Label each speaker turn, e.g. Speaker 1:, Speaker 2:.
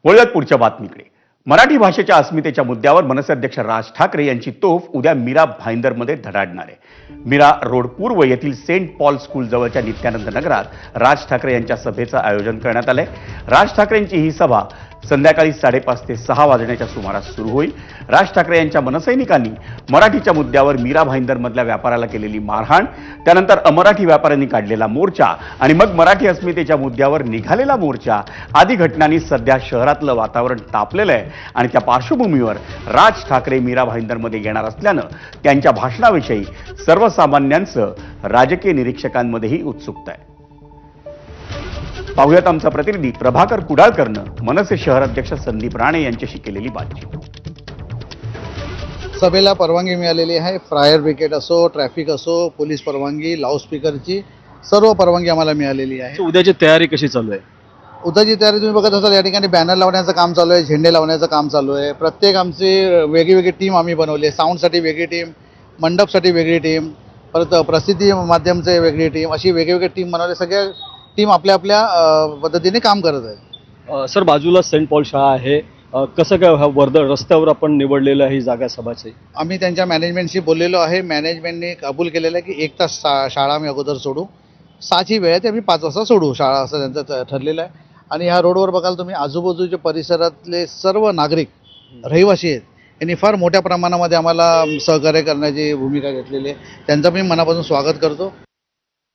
Speaker 1: वळूयात पुढच्या बातमीकडे. मराठी भाषेच्या अस्मितेच्या मुद्द्यावर मनसे अध्यक्ष राज ठाकरे यांची तोफ उद्या मीरा भाईंदरमध्ये धडाडणार आहे. मीरा रोड पूर्व येथील सेंट पॉल स्कूल जवळच्या नित्यानंद नगरात राज ठाकरे यांच्या सभेचं आयोजन करण्यात आलंय. राज ठाकरेंची ही सभा संध्याकाळी 5:30 ते 6 वाजण्याच्या सुमारास सुरू होईल. राज ठाकरे यांच्या मनसैनिकांनी मराठीच्या मुद्द्यावर मीरा भाईंदरमधल्या व्यापाराला केलेली मारहाण, त्यानंतर अमराठी व्यापाऱ्यांनी काढलेला मोर्चा आणि मग मराठी अस्मितेच्या मुद्द्यावर निघालेला मोर्चा आदी घटनांनी सध्या शहरातलं वातावरण तापलेलं आहे आणि त्या पार्श्वभूमीवर राज ठाकरे मीरा भाईंदरमध्ये येणार असल्यानं त्यांच्या भाषणाविषयी सर्वसामान्यांचं राजकीय निरीक्षकांमध्येही उत्सुकता आहे. पाहुयात आमचा प्रतिनिधी प्रभाकर कुडाळकरनं मनसे शहराध्यक्ष संदीप राणे यांच्याशी केलेली बातचीत.
Speaker 2: सभेला परवानगी मिळालेली आहे. फायर ब्रिगेड असो, ट्रॅफिक असो, पोलीस परवानगी, लाऊडस्पीकरची सर्व परवानगी आम्हाला मिळालेली आहे.
Speaker 3: उद्याची तयारी कशी चालू आहे?
Speaker 2: उद्याची तयारी तुम्ही बघत असाल, या ठिकाणी बॅनर लावण्याचं काम चालू आहे, झेंडे लावण्याचं काम चालू आहे. प्रत्येक आमची वेगळी टीम आम्ही बनवली आहे. साऊंडसाठी वेगळी टीम, मंडपसाठी वेगळी टीम, परत प्रसिद्धी माध्यमचे वेगळी टीम, अशी वेगवेगळी टीम बनवली. सगळ्या टीम आपल्या आपल्या पद्धतीने काम करत आहे.
Speaker 3: सर, बाजूला सेंट पॉल शाळा आहे, कसं काय वर्धा रस्त्यावर आपण निवडलेलं आहे ही जागा सभाची?
Speaker 2: आम्ही त्यांच्या मॅनेजमेंटशी बोललेलो आहे. मॅनेजमेंटने कबूल केलेलं आहे की 1 तास शाळा आम्ही अगोदर सोडू. 6ची वेळ आहे ते आम्ही 5 वाजता सोडू शाळा, असं त्यांचं ठरलेलं आहे. आणि ह्या रोडवर बघाल तुम्ही, आजूबाजूच्या परिसरातले सर्व नागरिक रहिवासी आहेत, यांनी फार मोठ्या प्रमाणामध्ये आम्हाला सहकार्य करण्याची भूमिका घेतलेली आहे. त्यांचं मी मनापासून स्वागत करतो.